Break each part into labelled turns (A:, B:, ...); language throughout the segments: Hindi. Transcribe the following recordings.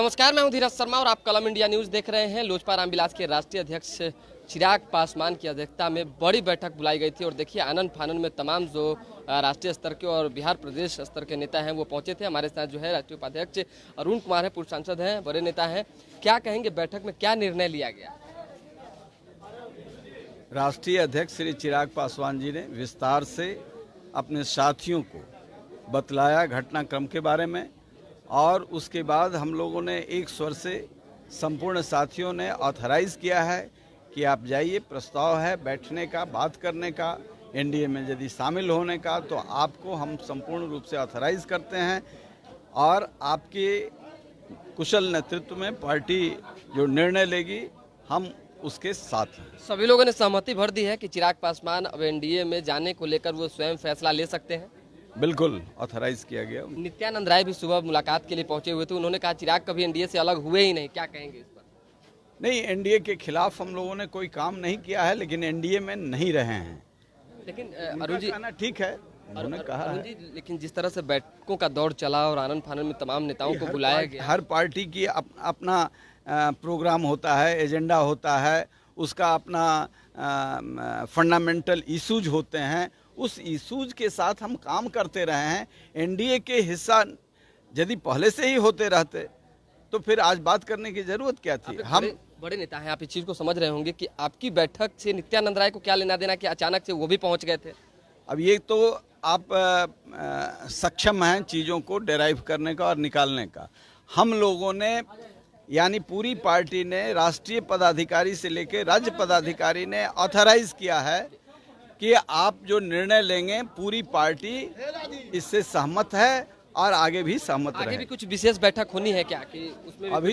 A: नमस्कार, मैं हूं धीरज शर्मा और आप कलम इंडिया न्यूज़ देख रहे हैं। लोजपा रामविलास के राष्ट्रीय अध्यक्ष चिराग पासवान की अध्यक्षता में बड़ी बैठक बुलाई गई थी और देखिए आनंद फानन में तमाम जो राष्ट्रीय स्तर के और बिहार प्रदेश स्तर के नेता हैं वो पहुंचे थे। हमारे साथ जो है राष्ट्रीय उपाध्यक्ष अरुण कुमार है, पूर्व सांसद हैं, बड़े नेता हैं। क्या कहेंगे, बैठक में क्या निर्णय लिया गया?
B: राष्ट्रीय अध्यक्ष श्री चिराग पासवान जी ने विस्तार से अपने साथियों को बतलाया घटनाक्रम के बारे में और उसके बाद हम लोगों ने एक स्वर से संपूर्ण साथियों ने ऑथराइज किया है कि आप जाइए, प्रस्ताव है बैठने का, बात करने का, एनडीए में यदि शामिल होने का, तो आपको हम संपूर्ण रूप से ऑथराइज करते हैं और आपके कुशल नेतृत्व में पार्टी जो निर्णय लेगी हम उसके साथ हैं।
A: सभी लोगों ने सहमति भर दी है कि चिराग पासवान अब एनडीए में जाने को लेकर वो स्वयं फैसला ले सकते हैं।
B: बिल्कुल ऑथराइज किया गया।
A: नित्यानंद राय भी सुबह मुलाकात के लिए पहुंचे हुए थे, उन्होंने कहा चिराग कभी एनडीए से अलग हुए ही नहीं। क्या कहेंगे इस पर?
B: नहीं, एनडीए के खिलाफ हम लोगों ने कोई काम नहीं किया है, लेकिन एनडीए में नहीं रहे हैं।
A: लेकिन अरुण जी
B: कहना ठीक है, उन्होंने कहा
A: अरुण
B: है।
A: जी, लेकिन जिस तरह से बैठकों का दौर चला और आनंद फानन में तमाम नेताओं को बुलाया गया।
B: हर पार्टी की अपना प्रोग्राम होता है, एजेंडा होता है, उसका अपना फंडामेंटल इशूज होते हैं। उस इशूज के साथ हम काम करते रहे हैं। एनडीए के हिस्सा यदि पहले से ही होते रहते तो फिर आज बात करने की जरूरत क्या थी? हम
A: बड़े नेता हैं, आप इस चीज को समझ रहे होंगे कि आपकी बैठक से नित्यानंद राय को क्या लेना देना कि अचानक से वो भी पहुंच गए थे।
B: अब ये तो आप सक्षम हैं चीज़ों को डेराइव करने का और निकालने का। हम लोगों ने यानी पूरी पार्टी ने, राष्ट्रीय पदाधिकारी से लेकर राज्य पदाधिकारी ने ऑथराइज किया है कि आप जो निर्णय लेंगे पूरी पार्टी इससे सहमत है और आगे भी सहमत रहे।
A: आगे भी कुछ विशेष बैठक होनी है क्या कि उसमें भी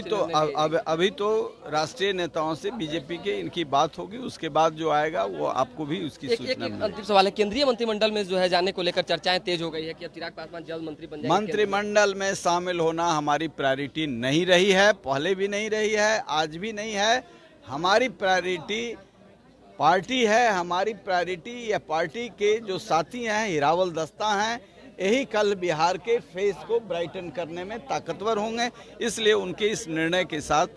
B: अभी तो राष्ट्रीय नेताओं से बीजेपी के इनकी बात होगी, उसके बाद जो आएगा वो आपको भी उसकी सूचना मिलेगी।
A: अंतिम सवाल है, केंद्रीय मंत्रिमंडल में जो है जाने को लेकर चर्चाएं तेज हो गई है कि अब चिराग पासवान जल्द मंत्री बन जाएंगे।
B: मंत्रिमंडल में शामिल होना हमारी प्रायोरिटी नहीं रही है, पहले भी नहीं रही है, आज भी नहीं है। हमारी प्रायोरिटी पार्टी है। हमारी प्रायोरिटी या पार्टी के जो साथी हैं, हिरावल दस्ता हैं, यही कल बिहार के फेस को ब्राइटन करने में ताकतवर होंगे। इसलिए उनके इस निर्णय के साथ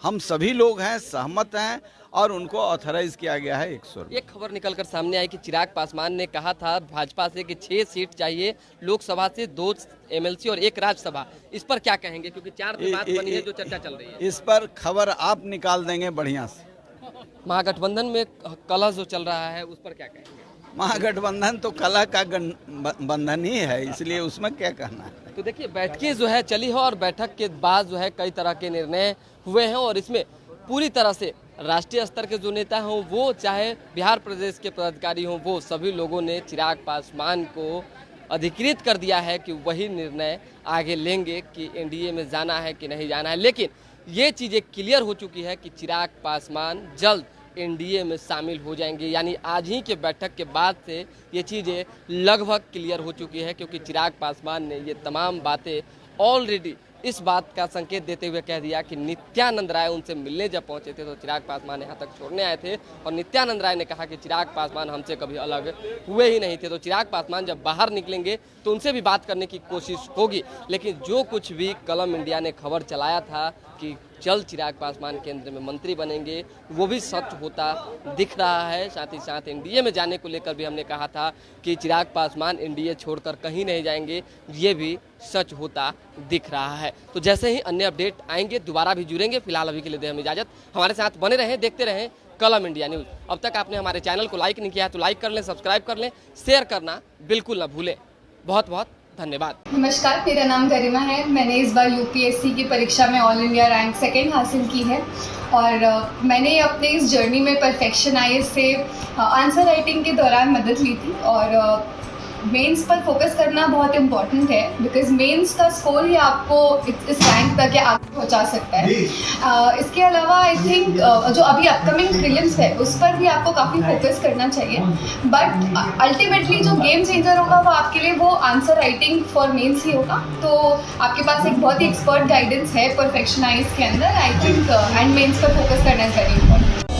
B: हम सभी लोग हैं, सहमत हैं और उनको ऑथराइज किया गया है। एक
A: खबर निकलकर सामने आई कि चिराग पासवान ने कहा था भाजपा से कि 6 सीट चाहिए, लोकसभा से 2 एमएलसी और 1 राज्यसभा। इस पर क्या कहेंगे, क्योंकि 4 बात बनी है जो चर्चा चल रही है।
B: इस पर खबर आप निकाल देंगे बढ़िया से।
A: महागठबंधन में कलह जो चल रहा है उस पर क्या कहेंगे?
B: महागठबंधन तो कलह का बंधन ही है, इसलिए उसमें क्या कहना है।
A: तो देखिए बैठकें जो है चली है और बैठक के बाद जो है कई तरह के निर्णय हुए हैं और इसमें पूरी तरह से राष्ट्रीय स्तर के जो नेता हों वो चाहे बिहार प्रदेश के पदाधिकारी हों, वो सभी लोगों ने चिराग पासवान को अधिकृत कर दिया है कि वही निर्णय आगे लेंगे कि एनडीए में जाना है कि नहीं जाना है। लेकिन ये चीज़ें क्लियर हो चुकी है कि चिराग पासवान जल्द एनडीए में शामिल हो जाएंगे। यानी आज ही के बैठक के बाद से ये चीज़ें लगभग क्लियर हो चुकी है, क्योंकि चिराग पासवान ने ये तमाम बातें ऑलरेडी इस बात का संकेत देते हुए कह दिया कि नित्यानंद राय उनसे मिलने जब पहुंचे थे तो चिराग पासवान यहाँ तक छोड़ने आए थे और नित्यानंद राय ने कहा कि चिराग पासवान हमसे कभी अलग हुए ही नहीं थे। तो चिराग पासवान जब बाहर निकलेंगे तो उनसे भी बात करने की कोशिश होगी। लेकिन जो कुछ भी कलम इंडिया ने खबर चलाया था कि जल्द चिराग पासवान केंद्र में मंत्री बनेंगे, वो भी सच होता दिख रहा है। साथ ही साथ एनडीए में जाने को लेकर भी हमने कहा था कि चिराग पासवान एनडीए छोड़कर कहीं नहीं जाएंगे, ये भी सच होता दिख रहा है। तो जैसे ही अन्य अपडेट आएंगे दोबारा भी जुड़ेंगे। फिलहाल अभी के लिए दें हम इजाजत। हमारे साथ बने रहें, देखते रहें कलम इंडिया न्यूज़। अब तक आपने हमारे चैनल को लाइक नहीं किया है तो लाइक कर लें, सब्सक्राइब कर लें, शेयर करना बिल्कुल ना भूलें। बहुत बहुत धन्यवाद।
C: नमस्कार, मेरा नाम गरिमा है। मैंने इस बार यूपीएससी की परीक्षा में ऑल इंडिया रैंक 2 हासिल की है और मैंने अपने इस जर्नी में परफेक्शन आईएएस से आंसर राइटिंग के दौरान मदद ली थी और मेंस पर फोकस करना बहुत इम्पॉर्टेंट है, बिकॉज मेंस का स्कोर ही आपको इस रैंक तक आगे पहुंचा सकता है। इसके अलावा आई थिंक जो अभी अपकमिंग प्रीलिम्स है उस पर भी आपको काफ़ी फोकस करना चाहिए, बट अल्टीमेटली जो गेम चेंजर होगा वो आपके लिए वो आंसर राइटिंग फॉर मेंस ही होगा। तो आपके पास एक बहुत ही एक्सपर्ट गाइडेंस है परफेक्शन आईएएस के अंदर, आई थिंक, एंड मेंस पर फोकस करना इज वेरी इंपॉर्टेंट।